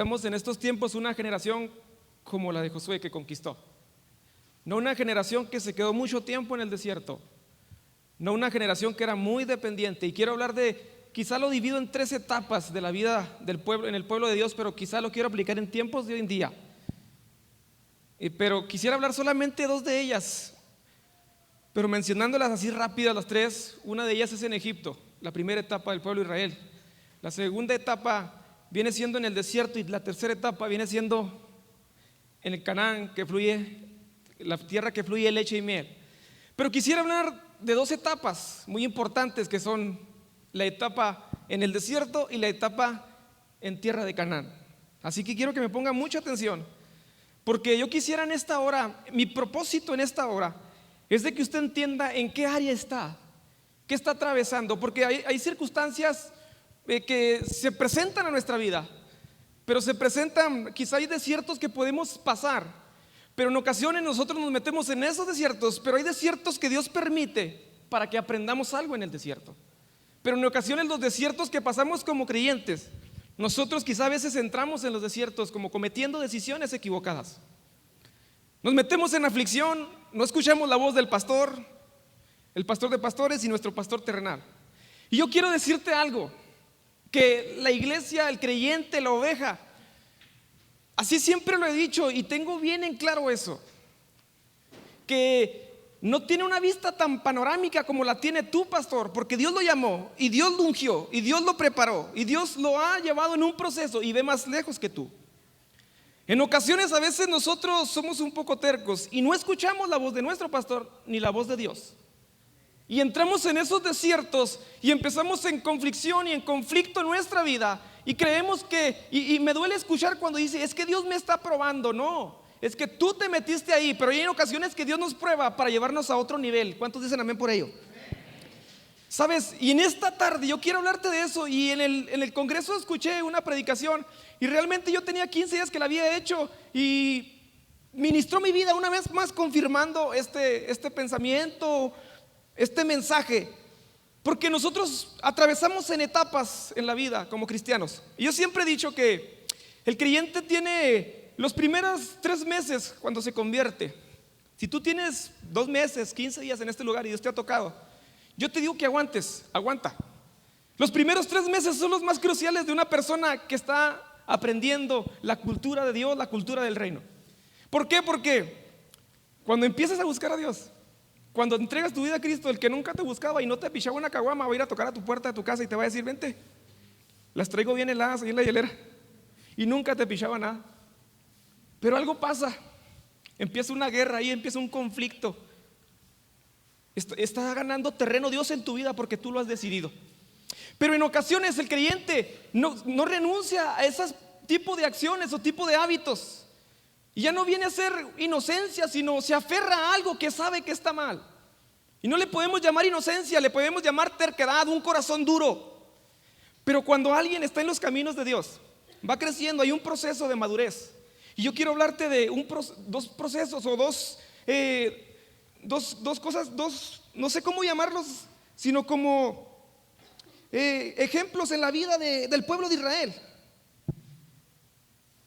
Necesitamos en estos tiempos una generación como la de Josué, que conquistó. No una generación que se quedó mucho tiempo en el desierto. No una generación que era muy dependiente. Y quiero hablar quizá lo divido en 3 etapas de la vida del pueblo, en el pueblo de Dios, pero quizá lo quiero aplicar en tiempos de hoy en día. Pero quisiera hablar solamente 2 de ellas, pero mencionándolas así rápidas las 3. Una de ellas es en Egipto, la primera etapa del pueblo de Israel. La segunda etapa viene siendo en el desierto, y la tercera etapa viene siendo en el Canaán, la tierra que fluye leche y miel. Pero quisiera hablar de 2 etapas muy importantes, que son la etapa en el desierto y la etapa en tierra de Canaán. Así que quiero que me pongan mucha atención, porque yo quisiera en esta hora, mi propósito en esta hora es de que usted entienda en qué área está, qué está atravesando, porque hay circunstancias que se presentan a nuestra vida, pero se presentan, quizá hay desiertos que podemos pasar, pero en ocasiones nosotros nos metemos en esos desiertos, pero hay desiertos que Dios permite para que aprendamos algo en el desierto. Pero en ocasiones los desiertos que pasamos como creyentes, nosotros quizá a veces entramos en los desiertos como cometiendo decisiones equivocadas. Nos metemos en aflicción, no escuchamos la voz del pastor, el pastor de pastores y nuestro pastor terrenal. Y yo quiero decirte algo, que la iglesia, el creyente, la oveja, así siempre lo he dicho y tengo bien en claro eso, que no tiene una vista tan panorámica como la tiene tu pastor, porque Dios lo llamó y Dios lo ungió y Dios lo preparó y Dios lo ha llevado en un proceso y ve más lejos que tú. En ocasiones a veces nosotros somos un poco tercos y no escuchamos la voz de nuestro pastor ni la voz de Dios. Y entramos en esos desiertos y empezamos en conflicción y en conflicto en nuestra vida. Y creemos y me duele escuchar cuando dice, es que Dios me está probando. No, es que tú te metiste ahí, pero hay en ocasiones que Dios nos prueba para llevarnos a otro nivel. ¿Cuántos dicen amén por ello? ¿Sabes? Y en esta tarde yo quiero hablarte de eso. Y en el congreso escuché una predicación y realmente yo tenía 15 días que la había hecho y ministró mi vida una vez más confirmando este pensamiento, este mensaje, porque nosotros atravesamos en etapas en la vida como cristianos. Y yo siempre he dicho que el creyente tiene los primeros 3 meses cuando se convierte. Si tú tienes 2 meses, 15 días en este lugar y Dios te ha tocado, yo te digo que aguanta. Los primeros 3 meses son los más cruciales de una persona que está aprendiendo la cultura de Dios, la cultura del reino. ¿Por qué? Porque cuando empiezas a buscar a Dios, cuando entregas tu vida a Cristo, el que nunca te buscaba y no te pichaba una caguama va a ir a tocar a tu puerta de tu casa y te va a decir, vente, las traigo bien heladas ahí en la hielera, y nunca te pichaba nada. Pero algo pasa, empieza una guerra ahí, empieza un conflicto. Está ganando terreno Dios en tu vida porque tú lo has decidido. Pero en ocasiones el creyente no renuncia a ese tipo de acciones o tipo de hábitos. Y ya no viene a ser inocencia, sino se aferra a algo que sabe que está mal. Y no le podemos llamar inocencia, le podemos llamar terquedad, un corazón duro. Pero cuando alguien está en los caminos de Dios, va creciendo, hay un proceso de madurez. Y yo quiero hablarte de 2 procesos o dos cosas, no sé cómo llamarlos, sino como ejemplos en la vida del pueblo de Israel.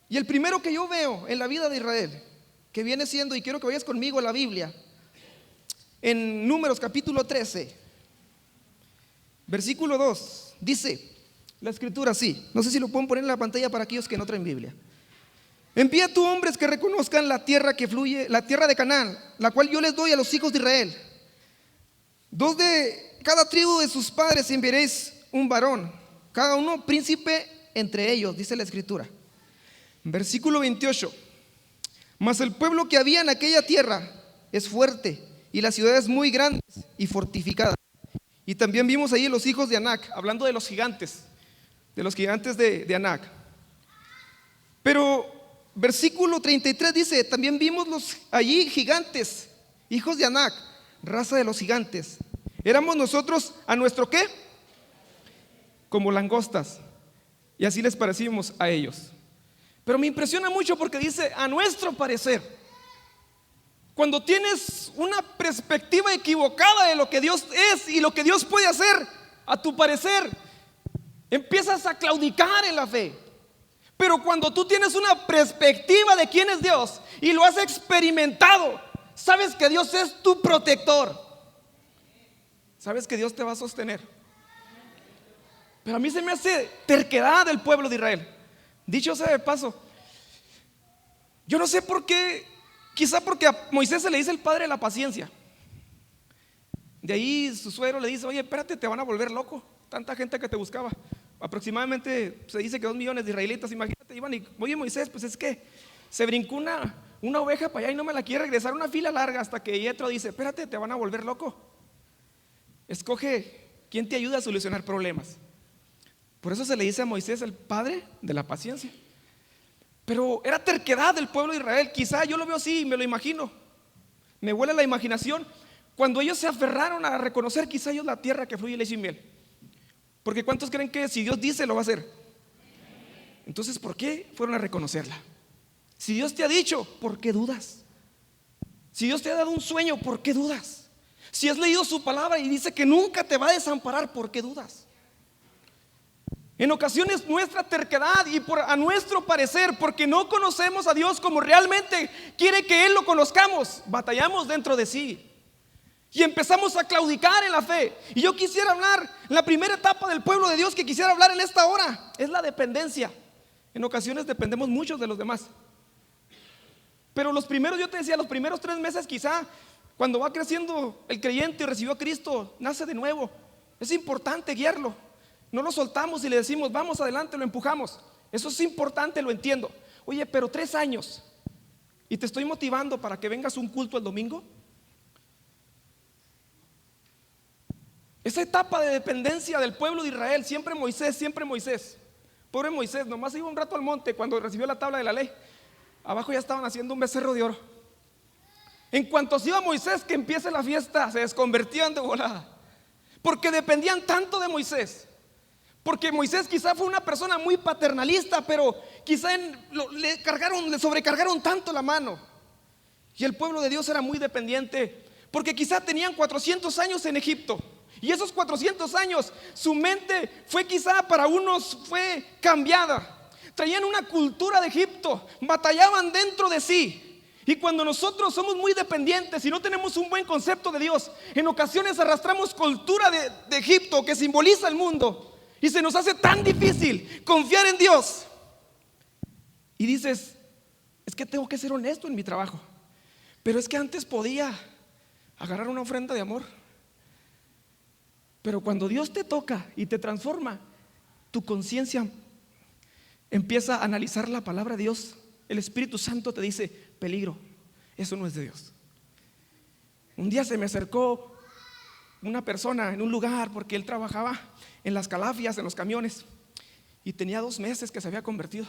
Y el primero que yo veo en la vida de Israel, que viene siendo, y quiero que vayas conmigo a la Biblia, en Números capítulo 13, versículo 2, dice la escritura así, no sé si lo pueden poner en la pantalla para aquellos que no traen Biblia. Envía tú hombres que reconozcan la tierra que fluye, la tierra de Canaán, la cual yo les doy a los hijos de Israel. 2 de cada tribu de sus padres enviaréis un varón, cada uno príncipe entre ellos, dice la escritura. Versículo 28. Mas el pueblo que había en aquella tierra es fuerte y las ciudades muy grandes y fortificadas. Y también vimos ahí los hijos de Anac, hablando de los gigantes de Anac. Pero versículo 33 dice, también vimos allí gigantes, hijos de Anac, raza de los gigantes. Éramos nosotros a nuestro ¿qué? Como langostas, y así les parecimos a ellos. Pero me impresiona mucho porque dice a nuestro parecer. Cuando tienes una perspectiva equivocada de lo que Dios es y lo que Dios puede hacer, a tu parecer, empiezas a claudicar en la fe. Pero cuando tú tienes una perspectiva de quién es Dios y lo has experimentado, sabes que Dios es tu protector. Sabes que Dios te va a sostener. Pero a mí se me hace terquedad del pueblo de Israel. Dicho sea de paso, yo no sé por qué, quizá porque a Moisés se le dice el padre de la paciencia. De ahí su suegro le dice: oye, espérate, te van a volver loco. Tanta gente que te buscaba. Aproximadamente se dice que 2 millones de israelitas, imagínate, iban y: oye, Moisés, pues es que se brincó una oveja para allá y no me la quiere regresar, una fila larga, hasta que Yetro dice: espérate, te van a volver loco. Escoge quién te ayuda a solucionar problemas. Por eso se le dice a Moisés el padre de la paciencia. Pero era terquedad del pueblo de Israel. Quizá yo lo veo así, me lo imagino, me vuela la imaginación. Cuando ellos se aferraron a reconocer quizá ellos la tierra que fluye leche y miel. Porque ¿cuántos creen que si Dios dice lo va a hacer? Entonces, ¿por qué fueron a reconocerla? Si Dios te ha dicho, ¿por qué dudas? Si Dios te ha dado un sueño, ¿por qué dudas? Si has leído su palabra y dice que nunca te va a desamparar, ¿por qué dudas? En ocasiones nuestra terquedad y a nuestro parecer, porque no conocemos a Dios como realmente quiere que Él lo conozcamos, batallamos dentro de sí. Y empezamos a claudicar en la fe. Y yo quisiera hablar, la primera etapa del pueblo de Dios que quisiera hablar en esta hora es la dependencia. En ocasiones dependemos mucho de los demás. Pero los primeros, yo te decía, los primeros 3 meses quizá, cuando va creciendo el creyente y recibió a Cristo, nace de nuevo. Es importante guiarlo. No lo soltamos y le decimos: vamos adelante, lo empujamos. Eso es importante, lo entiendo. Oye, pero 3 años y te estoy motivando para que vengas a un culto el domingo. Esa etapa de dependencia del pueblo de Israel, siempre Moisés. Pobre Moisés, nomás iba un rato al monte cuando recibió la tabla de la ley. Abajo ya estaban haciendo un becerro de oro. En cuanto se iba Moisés, que empiece la fiesta, se desconvertían de volada. Porque dependían tanto de Moisés. Porque Moisés quizá fue una persona muy paternalista, pero quizá le sobrecargaron tanto la mano. Y el pueblo de Dios era muy dependiente, porque quizá tenían 400 años en Egipto. Y esos 400 años, su mente fue quizá para unos fue cambiada. Traían una cultura de Egipto, batallaban dentro de sí. Y cuando nosotros somos muy dependientes y no tenemos un buen concepto de Dios, en ocasiones arrastramos cultura de Egipto que simboliza el mundo. Y se nos hace tan difícil confiar en Dios. Y dices: es que tengo que ser honesto en mi trabajo. Pero es que antes podía agarrar una ofrenda de amor. Pero cuando Dios te toca y te transforma, tu conciencia empieza a analizar la palabra de Dios. El Espíritu Santo te dice: peligro, eso no es de Dios. Un día se me acercó una persona en un lugar, porque él trabajaba en las calafias, en los camiones, y tenía 2 meses que se había convertido.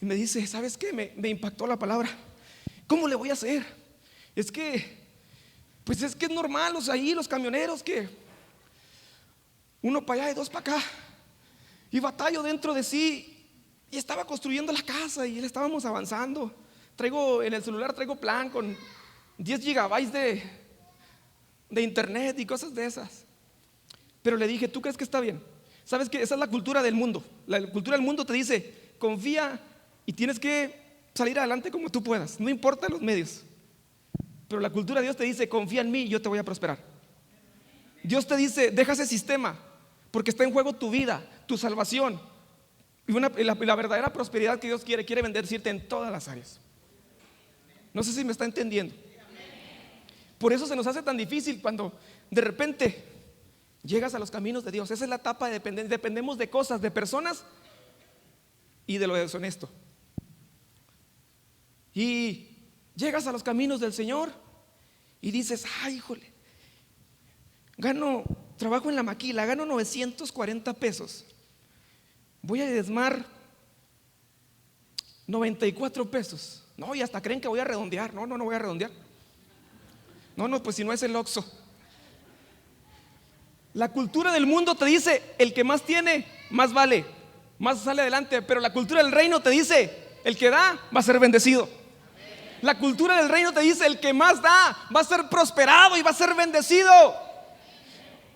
Y me dice: ¿sabes qué? Me impactó la palabra. ¿Cómo le voy a hacer? Es que es normal, ahí los camioneros que uno para allá y 2 para acá, y batallo dentro de sí. Y estaba construyendo la casa y le estábamos avanzando. En el celular traigo plan con 10 gigabytes de internet y cosas de esas. Pero le dije: ¿tú crees que está bien? Sabes que esa es la cultura del mundo. La cultura del mundo te dice: confía y tienes que salir adelante como tú puedas, no importa los medios. Pero la cultura de Dios te dice: confía en mí y yo te voy a prosperar. Dios te dice: deja ese sistema, porque está en juego tu vida, tu salvación y la verdadera prosperidad que Dios quiere bendecirte en todas las áreas. No sé si me está entendiendo. Por eso se nos hace tan difícil cuando de repente llegas a los caminos de Dios. Esa es la etapa de dependencia. Dependemos de cosas, de personas y de lo deshonesto. Y llegas a los caminos del Señor y dices: ay, híjole, trabajo en la maquila, gano 940 pesos. Voy a diezmar 94 pesos. No, y hasta creen que voy a redondear. No voy a redondear. No, pues si no es el Oxxo. La cultura del mundo te dice: el que más tiene, más vale, más sale adelante. Pero la cultura del reino te dice: el que da, va a ser bendecido. La cultura del reino te dice: el que más da, va a ser prosperado y va a ser bendecido.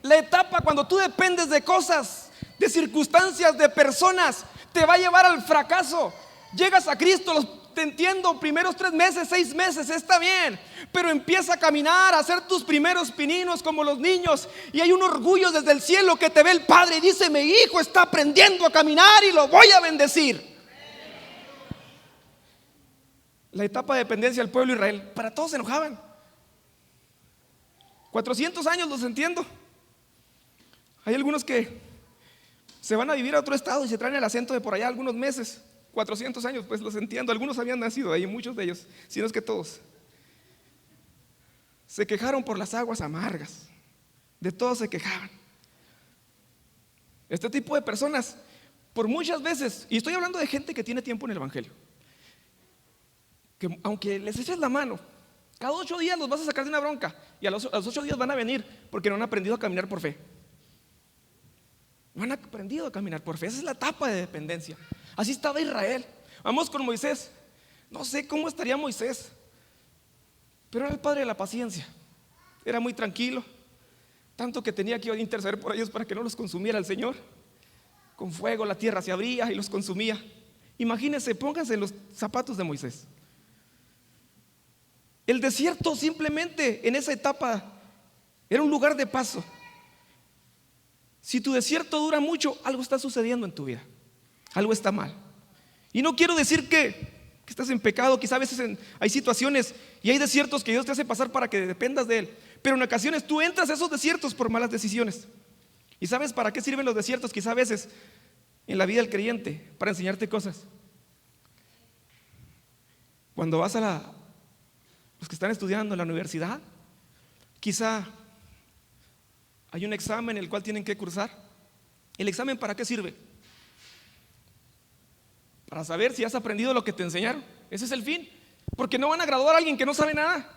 La etapa cuando tú dependes de cosas, de circunstancias, de personas, te va a llevar al fracaso. Llegas a Cristo, te entiendo, primeros 3 meses, 6 meses, está bien, pero empieza a caminar, a hacer tus primeros pininos como los niños, y hay un orgullo desde el cielo que te ve el Padre y dice: mi hijo está aprendiendo a caminar y lo voy a bendecir. La etapa de dependencia del pueblo de Israel, para todos se enojaban. 400 años, los entiendo. Hay algunos que se van a vivir a otro estado y se traen el acento de por allá algunos meses. 400 años, pues los entiendo. Algunos habían nacido ahí, muchos de ellos, si no es que todos. Se quejaron por las aguas amargas. De todos se quejaban. Este tipo de personas, por muchas veces, y estoy hablando de gente que tiene tiempo en el evangelio, que aunque les eches la mano, cada 8 días los vas a sacar de una bronca, y a los 8 días van a venir porque no han aprendido a caminar por fe. No han aprendido a caminar por fe. Esa es la etapa de dependencia. Así estaba Israel. Vamos con Moisés. No sé cómo estaría Moisés, pero era el padre de la paciencia. Era muy tranquilo, tanto que tenía que interceder por ellos para que no los consumiera el Señor. Con fuego la tierra se abría y los consumía. Imagínense, pónganse en los zapatos de Moisés. El desierto simplemente en esa etapa era un lugar de paso. Si tu desierto dura mucho, algo está sucediendo en tu vida, algo está mal. Y no quiero decir que estás en pecado. Quizá a veces hay situaciones y hay desiertos que Dios te hace pasar para que dependas de Él, pero en ocasiones tú entras a esos desiertos por malas decisiones. ¿Y sabes para qué sirven los desiertos? Quizá a veces en la vida del creyente, para enseñarte cosas. Cuando vas a los que están estudiando en la universidad, quizá hay un examen el cual tienen que cursar. ¿El examen para qué sirve? Para saber si has aprendido lo que te enseñaron. Ese es el fin. Porque no van a graduar a alguien que no sabe nada.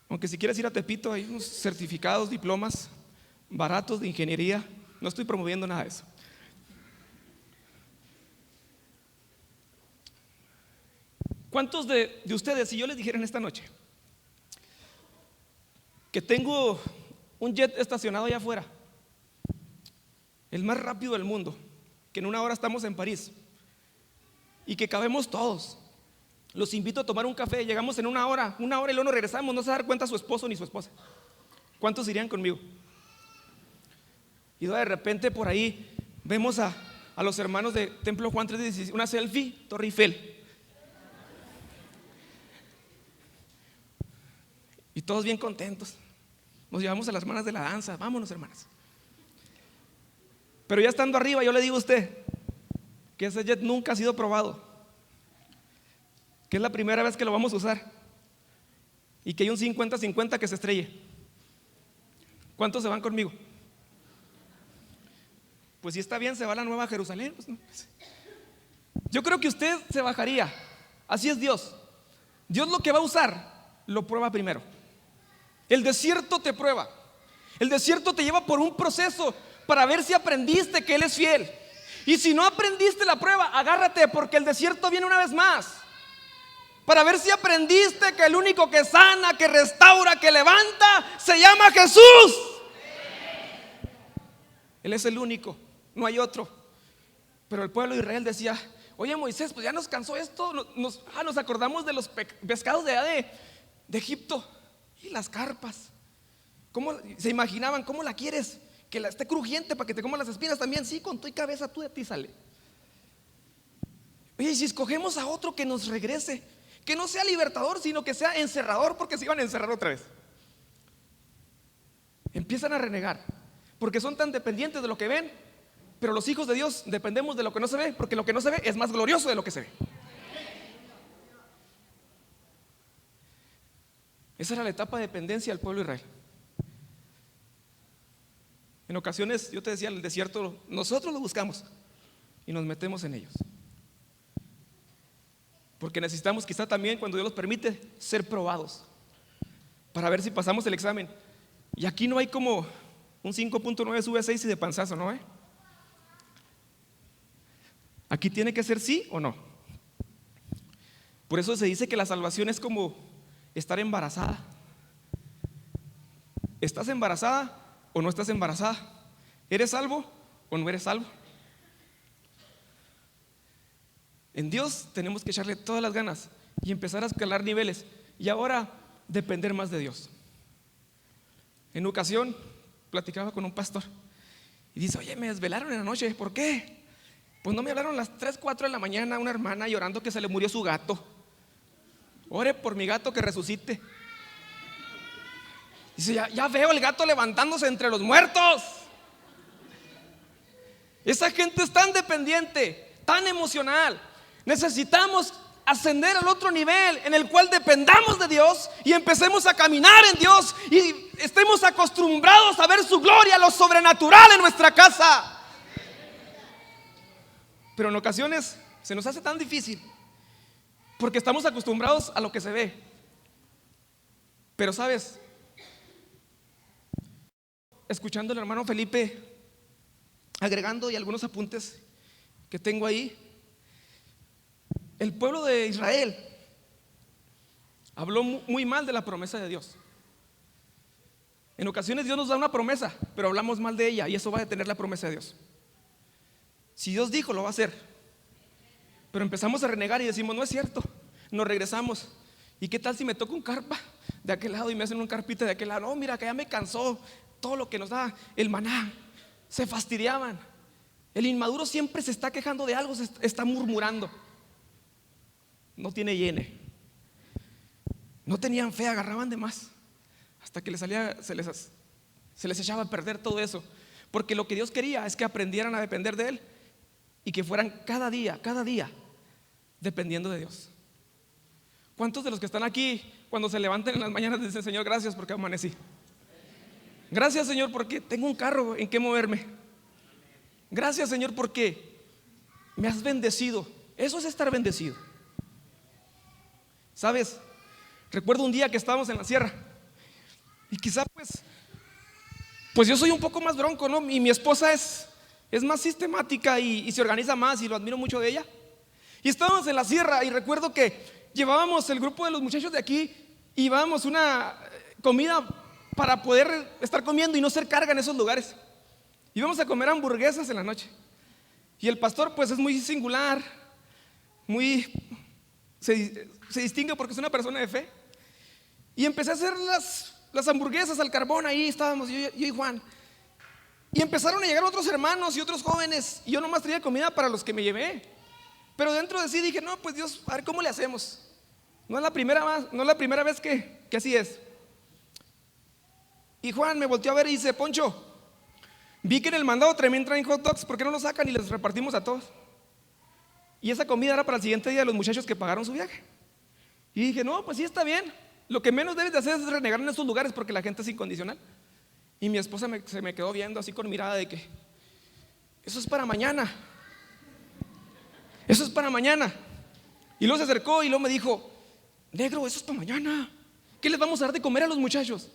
Aunque si quieres ir a Tepito, hay unos certificados, diplomas baratos de ingeniería. No estoy promoviendo nada de eso. ¿Cuántos de ustedes, si yo les dijera en esta noche que tengo un jet estacionado allá afuera, el más rápido del mundo, que en 1 hora estamos en París y que cabemos todos? Los invito a tomar un café, llegamos en 1 hora y luego nos regresamos, no se va a dar cuenta su esposo ni su esposa. ¿Cuántos irían conmigo? Y de repente por ahí vemos a los hermanos de Templo Juan 3:16, una selfie, Torre Eiffel. Y todos bien contentos. Nos llevamos a las hermanas de la danza. Vámonos, hermanas. Pero ya estando arriba, yo le digo a usted que ese jet nunca ha sido probado, que es la primera vez que lo vamos a usar y que hay un 50-50 que se estrelle. ¿Cuántos se van conmigo? Pues si está bien, se va a la Nueva Jerusalén. Pues no. Yo creo que usted se bajaría. Así es Dios. Dios lo que va a usar, lo prueba primero. El desierto te prueba. El desierto te lleva por un proceso para ver si aprendiste que Él es fiel. Y si no aprendiste la prueba, agárrate, porque el desierto viene una vez más para ver si aprendiste que el único que sana, que restaura, que levanta se llama Jesús. Él es el único, no hay otro. Pero el pueblo de Israel decía: oye, Moisés, pues ya nos cansó esto. Nos acordamos de los pescados de allá de Egipto. Y las carpas, ¿cómo se imaginaban? ¿Cómo la quieres? Que esté crujiente para que te coman las espinas también. Sí, con tu y cabeza tú de ti sale. Oye, y si escogemos a otro que nos regrese, que no sea libertador, sino que sea encerrador, porque se iban a encerrar otra vez. Empiezan a renegar, porque son tan dependientes de lo que ven. Pero los hijos de Dios dependemos de lo que no se ve, porque lo que no se ve es más glorioso de lo que se ve. Esa era la etapa de dependencia del pueblo de Israel. En ocasiones, yo te decía, el desierto nosotros lo buscamos y nos metemos en ellos, porque necesitamos, quizá también, cuando Dios los permite, ser probados para ver si pasamos el examen. Y aquí no hay como un 5.9 sube a 6 y de panzazo, ¿no? Aquí tiene que ser sí o no. Por eso se dice que la salvación es como estar embarazada. ¿Estás embarazada o no estás embarazada? ¿Eres salvo o no eres salvo. En Dios tenemos que echarle todas las ganas y empezar a escalar niveles y ahora depender más de Dios. En ocasión platicaba con un pastor y dice: oye, me desvelaron en la noche. ¿Por qué? Pues no me hablaron a las 3, 4 de la mañana una hermana llorando que se le murió su gato. Ore por mi gato que resucite. Dice: ya veo el gato levantándose entre los muertos. Esa gente es tan dependiente, tan emocional. Necesitamos ascender al otro nivel en el cual dependamos de Dios y empecemos a caminar en Dios y estemos acostumbrados a ver su gloria, lo sobrenatural en nuestra casa. Pero en ocasiones se nos hace tan difícil porque estamos acostumbrados a lo que se ve. Pero sabes, escuchando al hermano Felipe, agregando y algunos apuntes que tengo ahí, el pueblo de Israel habló muy mal de la promesa de Dios. En ocasiones Dios nos da una promesa, pero hablamos mal de ella y eso va a detener la promesa de Dios. Si Dios dijo, lo va a hacer. Pero empezamos a renegar y decimos: no es cierto. Nos regresamos. ¿Y qué tal si me toca un carpa de aquel lado y me hacen un carpita de aquel lado? No, mira, que ya me cansó todo lo que nos da el maná. Se fastidiaban. El inmaduro siempre se está quejando de algo, se está murmurando. No tiene hiene. No tenían fe, agarraban de más hasta que se les echaba a perder todo eso. Porque lo que Dios quería es que aprendieran a depender de Él y que fueran cada día dependiendo de Dios. ¿Cuántos de los que están aquí, cuando se levanten en las mañanas, dicen: Señor, gracias porque amanecí? Gracias, Señor, porque tengo un carro en que moverme. Gracias, Señor, porque me has bendecido. Eso es estar bendecido. ¿Sabes? Recuerdo un día que estábamos en la sierra y quizá pues yo soy un poco más bronco, ¿no? Y mi esposa es más sistemática y se organiza más y lo admiro mucho de ella. Y estábamos en la sierra y recuerdo que llevábamos el grupo de los muchachos de aquí y llevábamos una comida para poder estar comiendo y no ser carga en esos lugares. Íbamos a comer hamburguesas en la noche. Y el pastor pues es muy singular, se distingue porque es una persona de fe. Y empecé a hacer las hamburguesas al carbón. Ahí estábamos yo y Juan. Y empezaron a llegar otros hermanos y otros jóvenes. Y yo nomás traía comida para los que me llevé. Pero dentro de sí dije: no, pues Dios, a ver cómo le hacemos. No es la primera vez que así es. Y Juan me volteó a ver y dice: Poncho, vi que en el mandado también traen hot dogs, ¿por qué no los sacan y les repartimos a todos? Y esa comida era para el siguiente día de los muchachos que pagaron su viaje. Y dije: no, pues sí, está bien. Lo que menos debes de hacer es renegar en esos lugares porque la gente es incondicional. Y mi esposa se me quedó viendo así con mirada de que eso es para mañana. Eso es para mañana. Y luego se acercó y luego me dijo: negro, eso es para mañana. ¿Qué les vamos a dar de comer a los muchachos?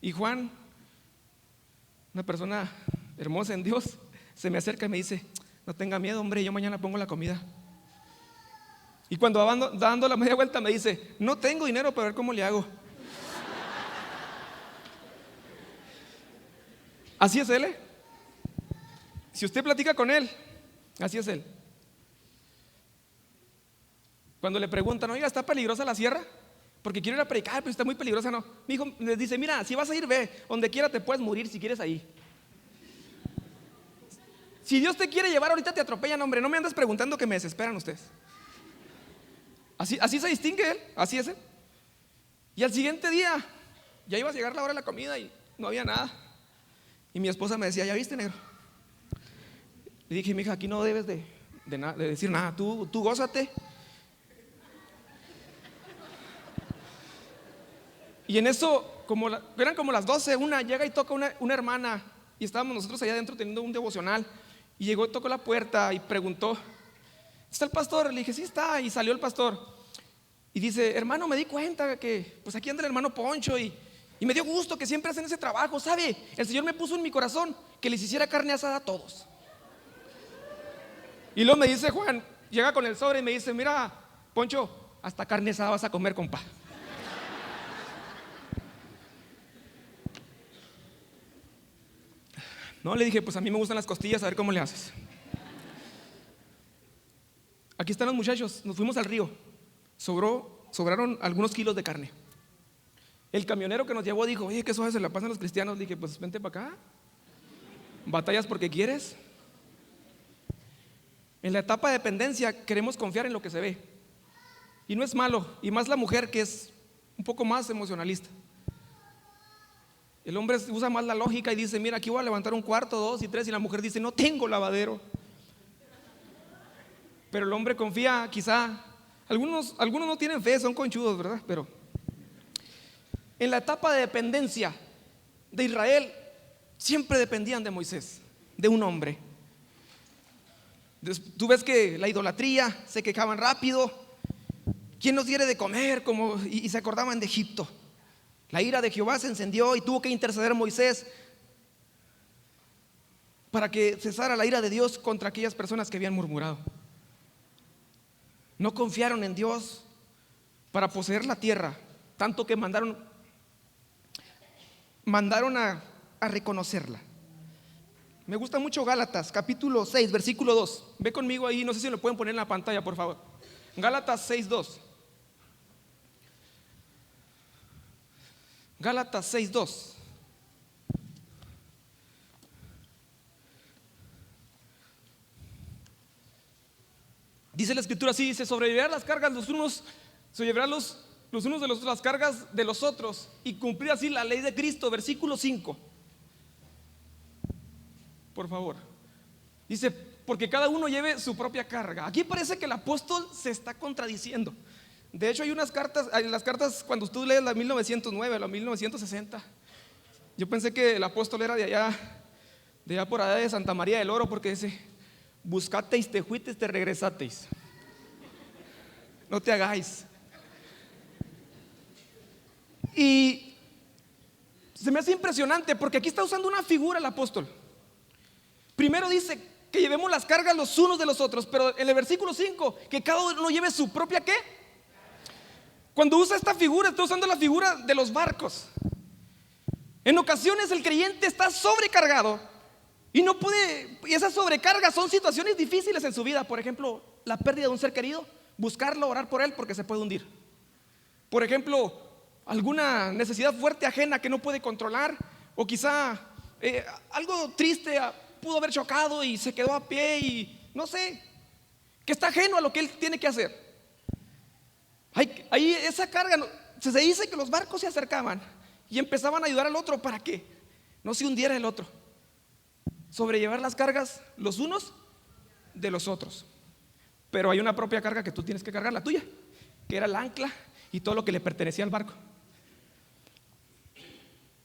Y Juan, una persona hermosa en Dios, se me acerca y me dice: no tenga miedo, hombre, yo mañana pongo la comida. Y cuando va dando la media vuelta me dice: no tengo dinero para ver cómo le hago. Así es él, ¿eh? Si usted platica con él, así es él. Cuando le preguntan: oiga, ¿está peligrosa la sierra? Porque quiero ir a predicar, pero está muy peligrosa. No, mi hijo les dice: mira, si vas a ir, ve, donde quiera te puedes morir si quieres ahí. Si Dios te quiere llevar ahorita te atropellan, hombre, no me andes preguntando, que me desesperan ustedes. Así se distingue él, así es él. Y al siguiente día ya iba a llegar la hora de la comida y no había nada. Y mi esposa me decía: ¿ya viste, negro? Le dije: mija, aquí no debes de decir nada, tú gózate. Y en eso, eran como las 12, llega y toca una hermana. Y estábamos nosotros allá adentro teniendo un devocional. Y llegó, tocó la puerta y preguntó: ¿está el pastor? Le dije: sí está. Y salió el pastor y dice: hermano, me di cuenta que pues aquí anda el hermano Poncho y me dio gusto que siempre hacen ese trabajo. ¿Sabe? El Señor me puso en mi corazón que les hiciera carne asada a todos. Y luego me dice Juan, llega con el sobre y me dice: mira, Poncho, hasta carne asada vas a comer, compa. No, le dije, pues a mí me gustan las costillas, a ver cómo le haces. Aquí están los muchachos, nos fuimos al río. Sobraron algunos kilos de carne. El camionero que nos llevó dijo, oye, ¿qué suave se la pasan los cristianos? Le dije, pues vente para acá. ¿Batallas porque quieres? En la etapa de dependencia queremos confiar en lo que se ve. Y no es malo, y más la mujer que es un poco más emocionalista. El hombre usa más la lógica y dice, mira, aquí voy a levantar un cuarto, 2 y 3, y la mujer dice, no tengo lavadero. Pero el hombre confía, quizá, algunos no tienen fe, son conchudos, ¿verdad? Pero en la etapa de dependencia de Israel, siempre dependían de Moisés, de un hombre. Tú ves que la idolatría, se quejaban rápido, ¿quién nos diere de comer? Y se acordaban de Egipto. La ira de Jehová se encendió y tuvo que interceder Moisés para que cesara la ira de Dios contra aquellas personas que habían murmurado. No confiaron en Dios para poseer la tierra, tanto que mandaron a reconocerla. Me gusta mucho Gálatas, capítulo 6, versículo 2. Ve conmigo ahí, no sé si lo pueden poner en la pantalla, por favor. Gálatas 6:2. Gálatas 6:2. Dice la escritura así, dice, sobrellevar las cargas los unos, sobrellevar los unos de las cargas de los otros y cumplir así la ley de Cristo, versículo 5. Por favor. Dice, porque cada uno lleve su propia carga. Aquí parece que el apóstol se está contradiciendo. De hecho hay unas cartas, en las cartas cuando tú lees la 1909, la 1960, yo pensé que el apóstol era de allá por allá de Santa María del Oro, porque dice, buscateis, te fuisteis, te regresateis. No te hagáis. Y se me hace impresionante porque aquí está usando una figura el apóstol. Primero dice que llevemos las cargas los unos de los otros, pero en el versículo 5, que cada uno lleve su propia ¿qué? Cuando usa esta figura, está usando la figura de los barcos. En ocasiones el creyente está sobrecargado y no puede, y esas sobrecargas son situaciones difíciles en su vida. Por ejemplo, la pérdida de un ser querido, buscarlo, orar por él porque se puede hundir. Por ejemplo, alguna necesidad fuerte ajena que no puede controlar, o quizá algo triste, pudo haber chocado y se quedó a pie y no sé, que está ajeno a lo que él tiene que hacer. Ahí esa carga, se dice que los barcos se acercaban y empezaban a ayudar al otro para que no se hundiera el otro. Sobrellevar las cargas los unos de los otros. Pero hay una propia carga que tú tienes que cargar, la tuya, que era el ancla y todo lo que le pertenecía al barco.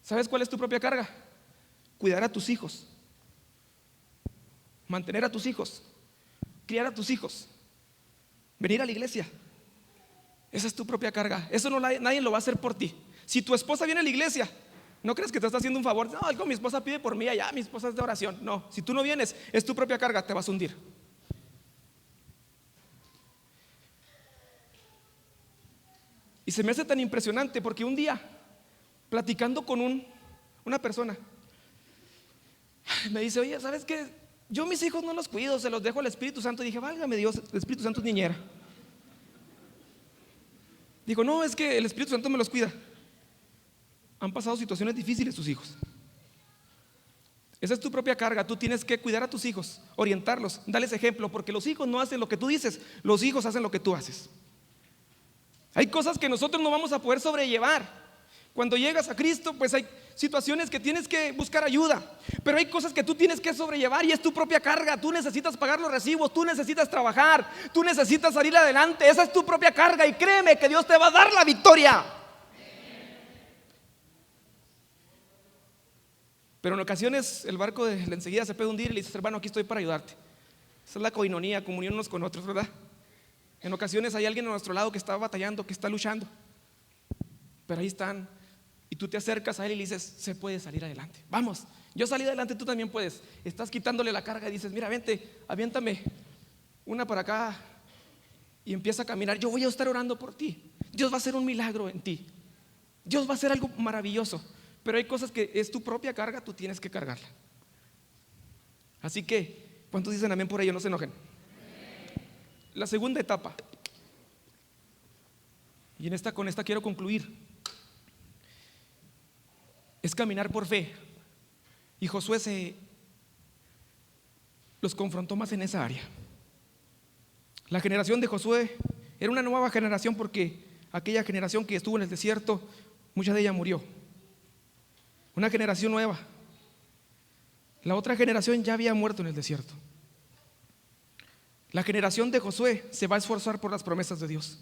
¿Sabes cuál es tu propia carga? Cuidar a tus hijos, mantener a tus hijos, criar a tus hijos, venir a la iglesia. Esa es tu propia carga. Eso nadie lo va a hacer por ti. Si tu esposa viene a la iglesia, no crees que te está haciendo un favor. No, algo mi esposa pide por mí allá, mi esposa es de oración. No, si tú no vienes, es tu propia carga, te vas a hundir. Y se me hace tan impresionante porque un día, platicando con una persona, me dice, oye, ¿sabes qué? Yo mis hijos no los cuido, se los dejo al Espíritu Santo. Y dije, válgame Dios, el Espíritu Santo es niñera. Dijo, no, es que el Espíritu Santo me los cuida. Han pasado situaciones difíciles tus hijos. Esa es tu propia carga. Tú tienes que cuidar a tus hijos, orientarlos, darles ejemplo, porque los hijos no hacen lo que tú dices, los hijos hacen lo que tú haces. Hay cosas que nosotros no vamos a poder sobrellevar. Cuando llegas a Cristo, pues hay situaciones que tienes que buscar ayuda, pero hay cosas que tú tienes que sobrellevar y es tu propia carga. Tú necesitas pagar los recibos, tú necesitas trabajar, tú necesitas salir adelante. Esa es tu propia carga y créeme que Dios te va a dar la victoria. Pero en ocasiones el barco enseguida se puede hundir y le dices, hermano, aquí estoy para ayudarte. Esa es la coinonía, comunión unos con otros, ¿verdad? En ocasiones hay alguien a nuestro lado que está batallando, que está luchando, pero ahí están. Y tú te acercas a él y le dices, se puede salir adelante. Vamos, yo salí adelante, tú también puedes. Estás quitándole la carga y dices, mira, vente, aviéntame una para acá. Y empieza a caminar. Yo voy a estar orando por ti. Dios va a hacer un milagro en ti. Dios va a hacer algo maravilloso. Pero hay cosas que es tu propia carga, tú tienes que cargarla. Así que, ¿cuántos dicen amén por ello? No se enojen. La segunda etapa, y con esta quiero concluir, es caminar por fe. Y Josué los confrontó más en esa área. La generación de Josué era una nueva generación, porque aquella generación que estuvo en el desierto, mucha de ella murió. Una generación nueva. La otra generación ya había muerto en el desierto. La generación de Josué se va a esforzar por las promesas de Dios.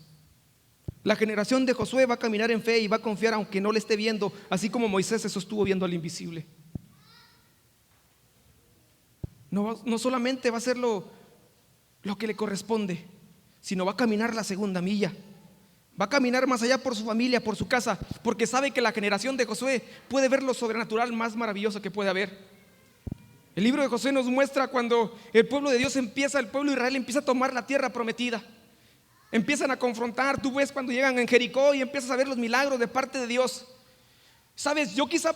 La generación de Josué va a caminar en fe y va a confiar aunque no le esté viendo, así como Moisés se sostuvo viendo al invisible. No solamente va a hacer lo que le corresponde, sino va a caminar la segunda milla. Va a caminar más allá por su familia, por su casa, porque sabe que la generación de Josué puede ver lo sobrenatural más maravilloso que puede haber. El libro de Josué nos muestra cuando el pueblo de Dios el pueblo de Israel empieza a tomar la tierra prometida. Empiezan a confrontar, tú ves cuando llegan en Jericó y empiezas a ver los milagros de parte de Dios. Sabes, yo quizá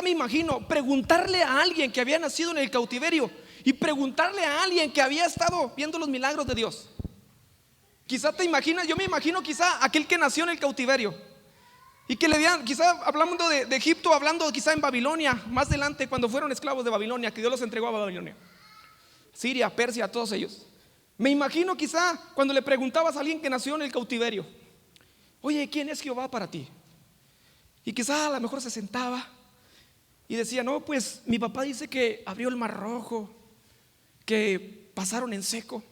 me imagino preguntarle a alguien que había nacido en el cautiverio y preguntarle a alguien que había estado viendo los milagros de Dios. Quizá te imaginas, yo me imagino quizá aquel que nació en el cautiverio y que le vean, quizá hablando de Egipto, hablando quizá en Babilonia, más adelante cuando fueron esclavos de Babilonia, que Dios los entregó a Babilonia, Siria, Persia, todos ellos. Me imagino quizá cuando le preguntabas a alguien que nació en el cautiverio: oye, ¿quién es Jehová para ti? Y quizá a lo mejor se sentaba y decía: no, pues mi papá dice que abrió el mar rojo, que pasaron en seco,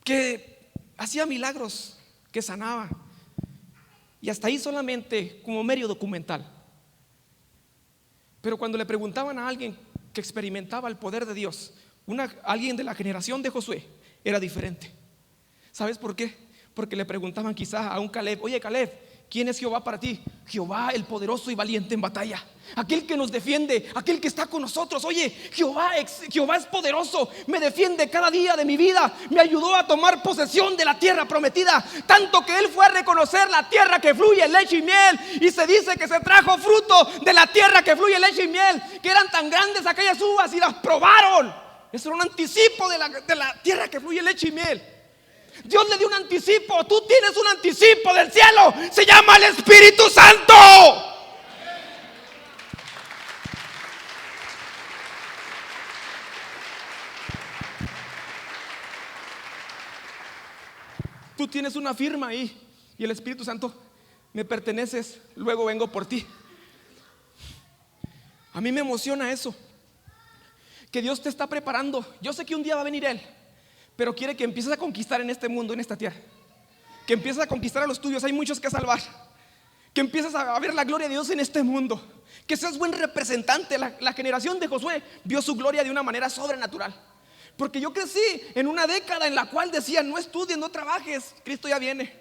que hacía milagros, que sanaba. Y hasta ahí solamente como medio documental. Pero cuando le preguntaban a alguien que experimentaba el poder de Dios, alguien de la generación de Josué, era diferente. ¿Sabes por qué? Porque le preguntaban quizá a un Caleb: oye, Caleb, ¿quién es Jehová para ti? Jehová, el poderoso y valiente en batalla, aquel que nos defiende, aquel que está con nosotros. Oye, Jehová es poderoso, me defiende cada día de mi vida, me ayudó a tomar posesión de la tierra prometida, tanto que él fue a reconocer la tierra que fluye leche y miel, y se dice que se trajo fruto de la tierra que fluye leche y miel, que eran tan grandes aquellas uvas y las probaron. Eso era un anticipo de la tierra que fluye leche y miel. Dios le dio un anticipo. Tú tienes un anticipo del cielo. Se llama el Espíritu Santo. Tú tienes una firma ahí y el Espíritu Santo: me perteneces, luego vengo por ti. A mí me emociona eso, que Dios te está preparando. Yo sé que un día va a venir Él, pero quiere que empieces a conquistar en este mundo, en esta tierra. Que empieces a conquistar a los tuyos, hay muchos que salvar. Que empieces a ver la gloria de Dios en este mundo. Que seas buen representante. La generación de Josué vio su gloria de una manera sobrenatural. Porque yo crecí en una década en la cual decían: no estudies, no trabajes, Cristo ya viene.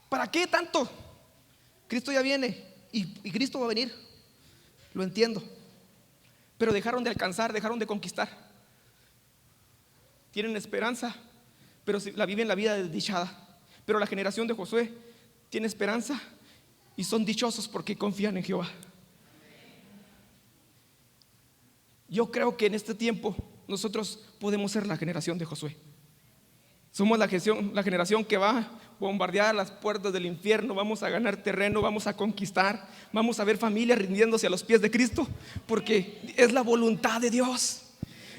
¿Para qué tanto? Cristo ya viene y Cristo va a venir. Lo entiendo. Pero dejaron de alcanzar, dejaron de conquistar. Tienen esperanza, pero la viven la vida desdichada. Pero la generación de Josué tiene esperanza y son dichosos porque confían en Jehová. Yo creo que en este tiempo nosotros podemos ser la generación de Josué. Somos la generación que va a bombardear las puertas del infierno. Vamos a ganar terreno, vamos a conquistar. Vamos a ver familias rindiéndose a los pies de Cristo, porque es la voluntad de Dios.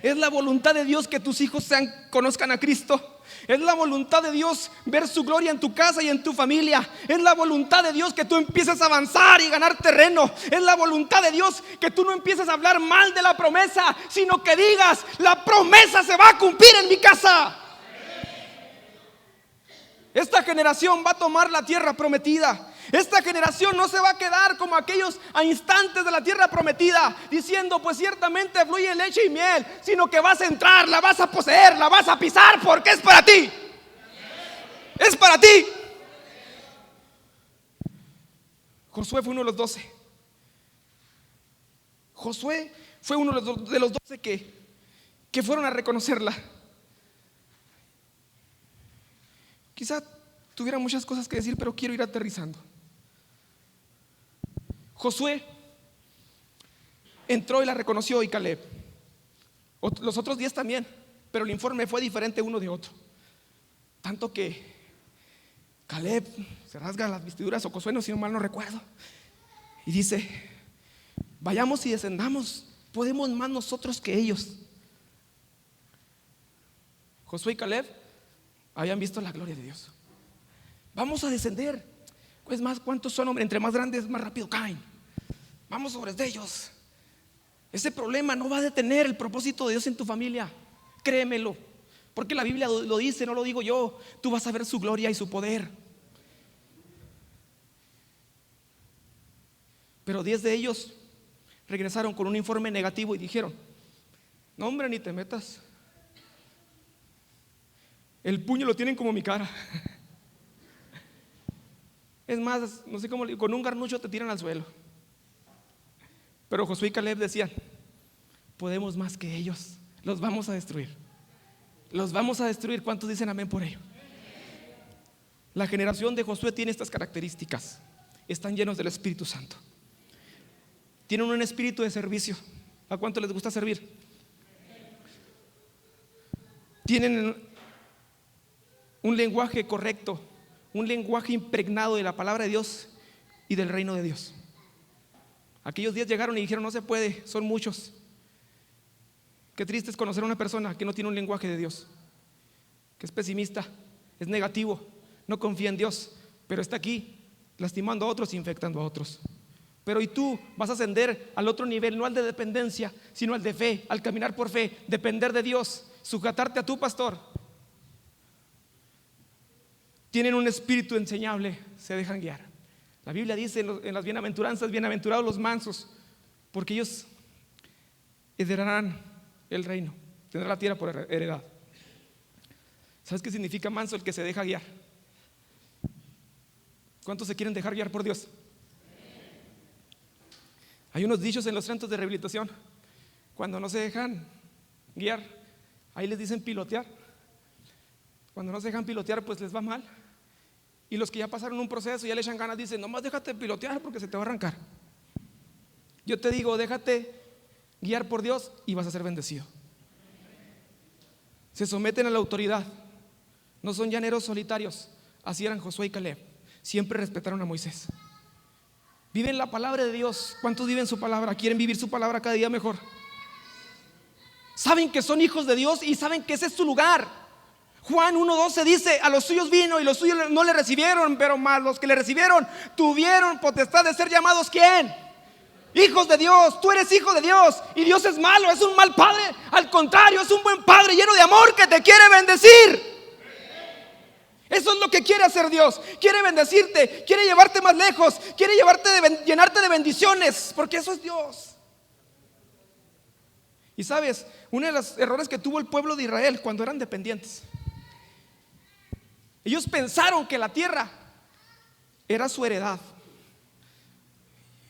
Es la voluntad de Dios que tus hijos conozcan a Cristo. Es la voluntad de Dios ver su gloria en tu casa y en tu familia. Es la voluntad de Dios que tú empieces a avanzar y ganar terreno. Es la voluntad de Dios que tú no empieces a hablar mal de la promesa, sino que digas: la promesa se va a cumplir en mi casa. Esta generación va a tomar la tierra prometida. Esta generación no se va a quedar como aquellos a instantes de la tierra prometida, diciendo: pues ciertamente fluye leche y miel, sino que vas a entrar, la vas a poseer, la vas a pisar, porque es para ti. Es para ti. Josué fue uno de los 12. Josué fue uno de los 12 que fueron a reconocerla. Quizá tuviera muchas cosas que decir, pero quiero ir aterrizando. Josué entró y la reconoció, y Caleb. Los otros 10 también, pero el informe fue diferente uno de otro. Tanto que Caleb se rasga las vestiduras, o Josué, si no mal no recuerdo, y dice: vayamos y descendamos, podemos más nosotros que ellos. Josué y Caleb habían visto la gloria de Dios. Vamos a descender. Pues más, ¿cuántos son, hombre? Entre más grandes, más rápido caen. Vamos sobre ellos. Ese problema no va a detener el propósito de Dios en tu familia. Créemelo, porque la Biblia lo dice, no lo digo yo. Tú vas a ver su gloria y su poder. Pero 10 de ellos regresaron con un informe negativo y dijeron: no, hombre, ni te metas. El puño lo tienen como mi cara. Es más, no sé cómo, con un garnucho te tiran al suelo. Pero Josué y Caleb decían: podemos más que ellos, los vamos a destruir. Los vamos a destruir. ¿Cuántos dicen amén por ello? La generación de Josué tiene estas características. Están llenos del Espíritu Santo. Tienen un espíritu de servicio. ¿A cuánto les gusta servir? Tienen un lenguaje correcto, un lenguaje impregnado de la palabra de Dios y del reino de Dios. Aquellos 10 llegaron y dijeron: no se puede, son muchos. Qué triste es conocer a una persona que no tiene un lenguaje de Dios, que es pesimista, es negativo, no confía en Dios, pero está aquí lastimando a otros, infectando a otros. Pero y tú vas a ascender al otro nivel, no al de dependencia, sino al de fe, al caminar por fe, depender de Dios, sujetarte a tu pastor. Tienen un espíritu enseñable, se dejan guiar. La Biblia dice en las bienaventuranzas: bienaventurados los mansos, porque ellos heredarán el reino, tendrán la tierra por heredad. ¿Sabes qué significa manso? El que se deja guiar. ¿Cuántos se quieren dejar guiar por Dios? Hay unos dichos en los centros de rehabilitación: cuando no se dejan guiar, ahí les dicen pilotear. Cuando no se dejan pilotear, pues les va mal. Y los que ya pasaron un proceso y ya le echan ganas, dicen: nomás déjate pilotear porque se te va a arrancar. Yo te digo, déjate guiar por Dios y vas a ser bendecido. Se someten a la autoridad, no son llaneros solitarios. Así eran Josué y Caleb. Siempre respetaron a Moisés. Viven la palabra de Dios. ¿Cuántos viven su palabra? ¿Quieren vivir su palabra cada día mejor? Saben que son hijos de Dios y saben que ese es su lugar. Juan 1:12 dice: a los suyos vino y los suyos no le recibieron, pero más los que le recibieron tuvieron potestad de ser llamados ¿quién? Hijos de Dios. Tú eres hijo de Dios. Y Dios es malo, es un mal padre. Al contrario, es un buen padre lleno de amor que te quiere bendecir. Eso es lo que quiere hacer Dios. Quiere bendecirte, quiere llevarte más lejos, quiere llenarte de bendiciones, porque eso es Dios. Y sabes, uno de los errores que tuvo el pueblo de Israel cuando eran dependientes, ellos pensaron que la tierra era su heredad.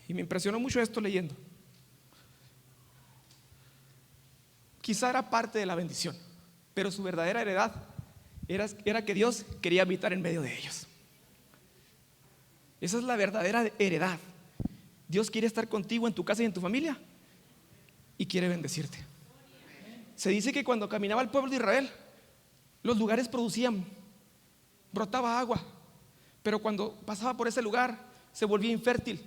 Y me impresionó mucho esto leyendo. Quizá era parte de la bendición, pero su verdadera heredad era que Dios quería habitar en medio de ellos. Esa es la verdadera heredad. Dios quiere estar contigo en tu casa y en tu familia y quiere bendecirte. Se dice que cuando caminaba el pueblo de Israel, los lugares producían, brotaba agua, pero cuando pasaba por ese lugar se volvía infértil,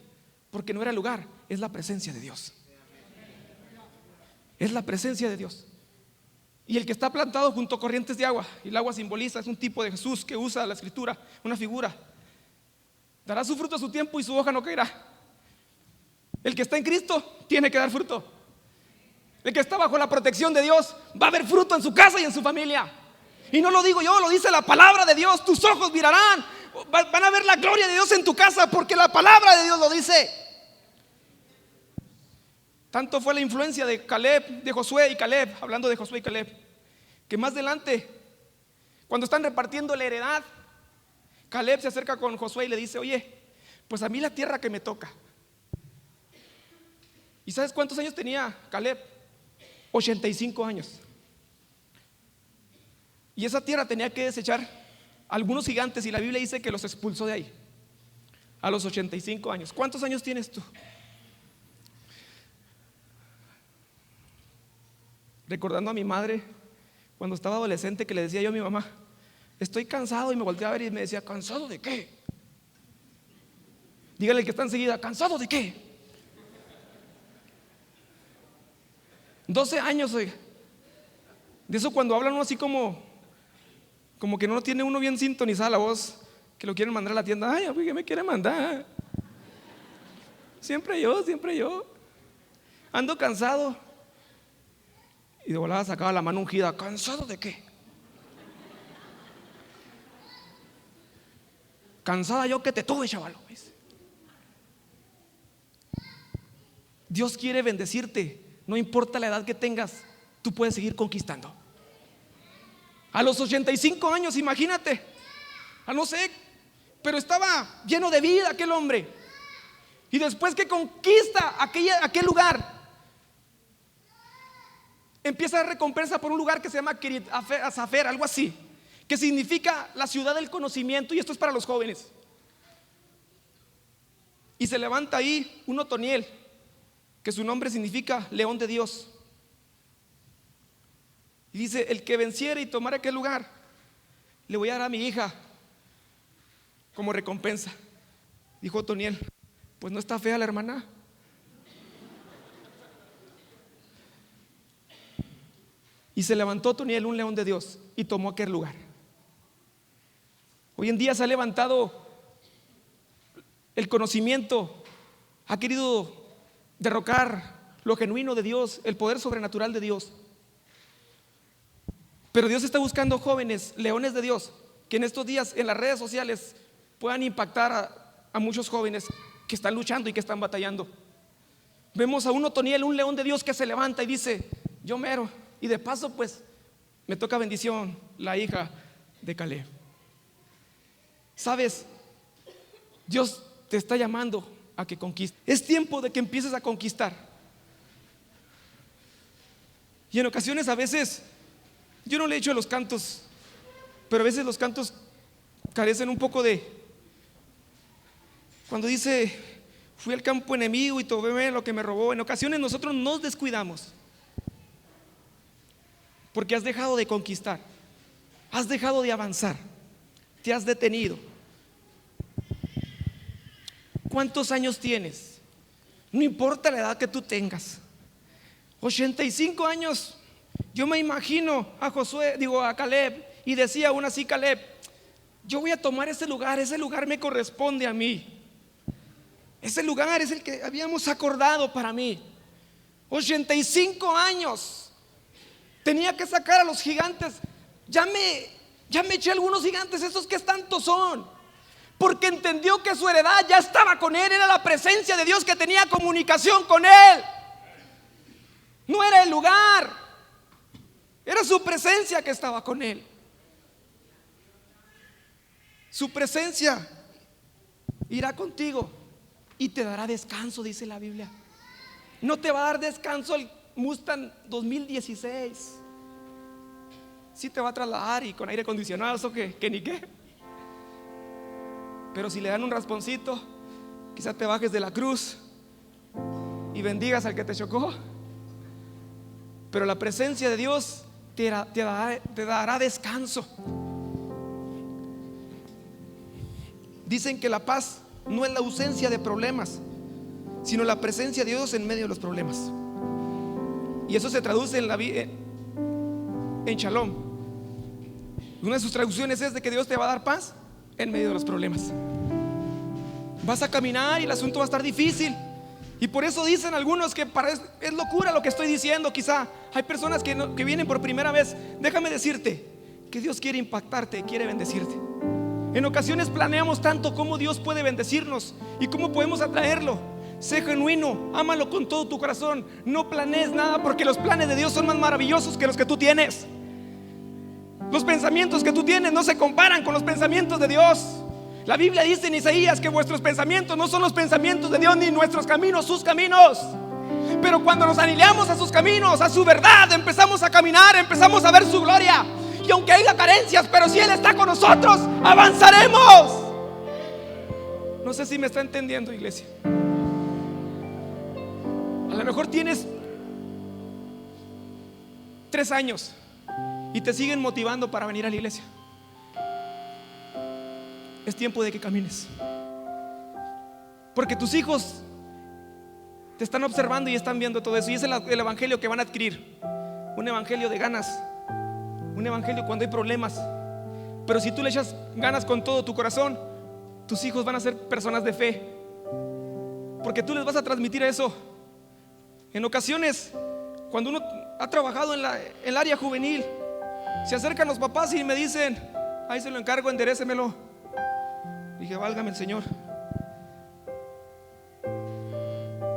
porque no era el lugar, es la presencia de Dios. Es la presencia de Dios. Y el que está plantado junto a corrientes de agua, y el agua simboliza, es un tipo de Jesús que usa la escritura, una figura, dará su fruto a su tiempo y su hoja no caerá. El que está en Cristo tiene que dar fruto. El que está bajo la protección de Dios va a haber fruto en su casa y en su familia. Y no lo digo yo, lo dice la palabra de Dios. Tus ojos mirarán, van a ver la gloria de Dios en tu casa, porque la palabra de Dios lo dice. Tanto fue la influencia de Caleb, de Josué y Caleb, hablando de Josué y Caleb, que más adelante, cuando están repartiendo la heredad, Caleb se acerca con Josué y le dice: oye, pues a mí la tierra que me toca. ¿Y sabes cuántos años tenía Caleb? 85 años. Y esa tierra tenía que desechar algunos gigantes, y la Biblia dice que los expulsó de ahí a los 85 años. ¿Cuántos años tienes tú? recordando a mi madre cuando estaba adolescente, que le decía yo a mi mamá: estoy cansado, y me volteé a ver y me decía: ¿cansado de qué? Dígale al que está enseguida: ¿cansado de qué? 12 años, oiga. De eso, cuando hablan uno así como que no tiene uno bien sintonizada la voz, que lo quieren mandar a la tienda. Ay, ¿qué me quiere mandar? Siempre yo ando cansado. Y de volada sacaba la mano ungida: ¿cansado de qué? Cansada yo que te tuve, chavalo. Dios quiere bendecirte. No importa la edad que tengas, tú puedes seguir conquistando. A los 85 años, imagínate. No sé, pero estaba lleno de vida aquel hombre. Y después que conquista aquel lugar, empieza a dar recompensa por un lugar que se llama Kiryat Sefer, algo así, que significa la ciudad del conocimiento. Y esto es para los jóvenes. Y se levanta ahí un Otoniel, que su nombre significa león de Dios. Y dice: el que venciere y tomara aquel lugar, le voy a dar a mi hija como recompensa. Dijo Otoniel: pues no está fea la hermana. Y se levantó Otoniel, un león de Dios, y tomó aquel lugar. Hoy en día se ha levantado el conocimiento, ha querido derrocar lo genuino de Dios, el poder sobrenatural de Dios. Pero Dios está buscando jóvenes, leones de Dios, que en estos días en las redes sociales puedan impactar a muchos jóvenes que están luchando y que están batallando. Vemos a un Otoniel, un león de Dios, que se levanta y dice: yo mero. Y de paso, pues, me toca bendición, la hija de Caleb. ¿Sabes? Dios te está llamando a que conquistes. Es tiempo de que empieces a conquistar. Y en ocasiones, a veces, yo no le he hecho a los cantos, pero a veces los cantos carecen un poco de, cuando dice: fui al campo enemigo y tomé lo que me robó. En ocasiones nosotros nos descuidamos, porque has dejado de conquistar, has dejado de avanzar, te has detenido. ¿Cuántos años tienes? No importa la edad que tú tengas. 85 años. Yo me imagino a Caleb, y decía aún así Caleb: yo voy a tomar ese lugar me corresponde a mí. Ese lugar es el que habíamos acordado para mí. 85 años. Tenía que sacar a los gigantes. Ya me eché algunos gigantes, esos que tantos son. Porque entendió que su heredad ya estaba con él. Era la presencia de Dios que tenía comunicación con él. No era el lugar, era su presencia que estaba con él. Su presencia irá contigo y te dará descanso, dice la Biblia. No te va a dar descanso el Mustang 2016. Sí te va a trasladar y con aire acondicionado, eso que ni qué. Pero si le dan un rasponcito, quizás te bajes de la cruz y bendigas al que te chocó. Pero la presencia de Dios te dará descanso. Dicen que la paz no es la ausencia de problemas, sino la presencia de Dios en medio de los problemas. Y eso se traduce en Shalom. Una de sus traducciones es de que Dios te va a dar paz en medio de los problemas. Vas a caminar y el asunto va a estar difícil. Y por eso dicen algunos que es locura lo que estoy diciendo. Quizá hay personas que vienen por primera vez. Déjame decirte que Dios quiere impactarte, quiere bendecirte. En ocasiones planeamos tanto cómo Dios puede bendecirnos y cómo podemos atraerlo. Sé genuino, ámalo con todo tu corazón. No planees nada, porque los planes de Dios son más maravillosos que los que tú tienes. Los pensamientos que tú tienes no se comparan con los pensamientos de Dios. La Biblia dice en Isaías que vuestros pensamientos no son los pensamientos de Dios, ni nuestros caminos sus caminos. Pero cuando nos alineamos a sus caminos, a su verdad, empezamos a caminar, empezamos a ver su gloria. Y aunque haya carencias, pero si Él está con nosotros, avanzaremos. No sé si me está entendiendo, iglesia. A lo mejor tienes 3 años y te siguen motivando para venir a la iglesia. Es tiempo de que camines, porque tus hijos te están observando y están viendo todo eso. Y es el evangelio que van a adquirir, un evangelio de ganas, un evangelio cuando hay problemas. Pero si tú le echas ganas con todo tu corazón, tus hijos van a ser personas de fe, porque tú les vas a transmitir eso. En ocasiones, cuando uno ha trabajado en el área juvenil, se acercan los papás y me dicen: ahí se lo encargo, enderécemelo. Dije: válgame el Señor.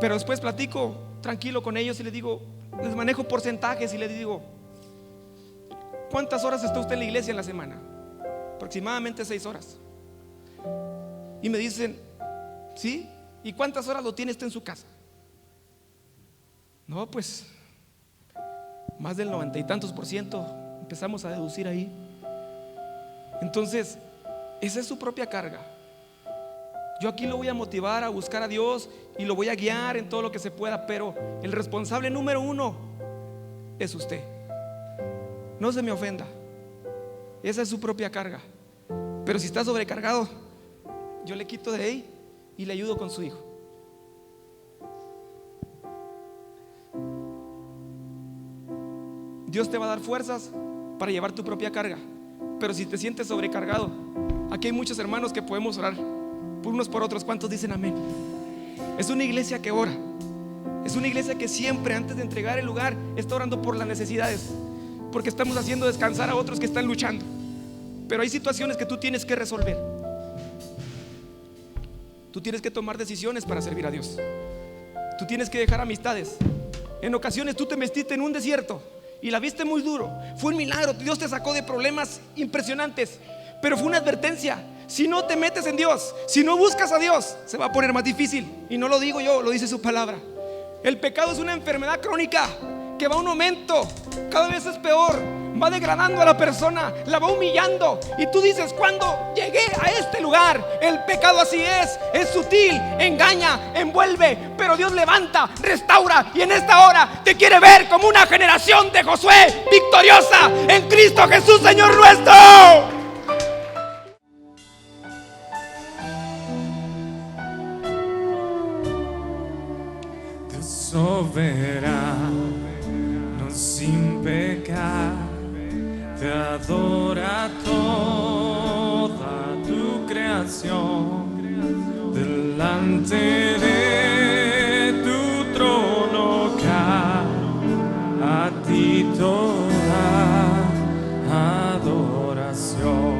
Pero después platico tranquilo con ellos y les digo, les manejo porcentajes y les digo: ¿cuántas horas está usted en la iglesia en la semana? Aproximadamente 6 horas. Y me dicen: ¿sí? ¿Y cuántas horas lo tiene usted en su casa? No, pues más del 90 y tantos %. Empezamos a deducir ahí. Entonces, esa es su propia carga. Yo aquí lo voy a motivar a buscar a Dios y lo voy a guiar en todo lo que se pueda, pero el responsable número 1 es usted. No se me ofenda, esa es su propia carga. Pero si está sobrecargado, yo le quito de ahí y le ayudo con su hijo. Dios te va a dar fuerzas para llevar tu propia carga. Pero si te sientes sobrecargado, aquí hay muchos hermanos que podemos orar por unos por otros. ¿Cuántos dicen amén? Es una iglesia que ora. Es una iglesia que siempre, antes de entregar el lugar, está orando por las necesidades, porque estamos haciendo descansar a otros que están luchando. Pero hay situaciones que tú tienes que resolver. Tú tienes que tomar decisiones para servir a Dios. Tú tienes que dejar amistades. En ocasiones tú te metiste en un desierto y la viste muy duro. Fue un milagro, Dios te sacó de problemas impresionantes, pero fue una advertencia. Si no te metes en Dios, si no buscas a Dios, se va a poner más difícil. Y no lo digo yo, lo dice su palabra. El pecado es una enfermedad crónica que va a un aumento, cada vez es peor, va degradando a la persona, la va humillando. Y tú dices: cuando llegué a este lugar, el pecado así es sutil, engaña, envuelve, pero Dios levanta, restaura, y en esta hora te quiere ver como una generación de Josué victoriosa en Cristo Jesús, Señor nuestro. Soberano, sin pecar, te adora toda tu creación. Delante de tu trono cae a ti toda adoración.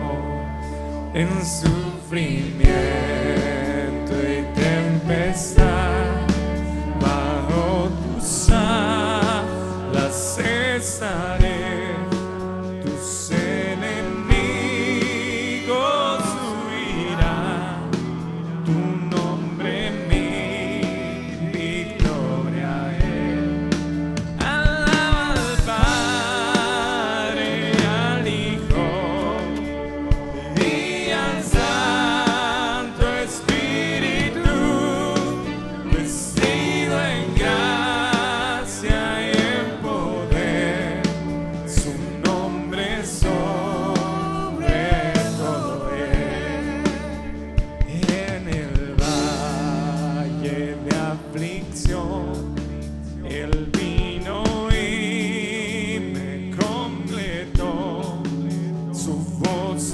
En sufrimiento y tempestad, cesaré, tus enemigos huirán, tu nombre mi victoria es. Alaba al Padre y al Hijo y al Santo Espíritu, vestido en gracia y Él vino y me completó, su voz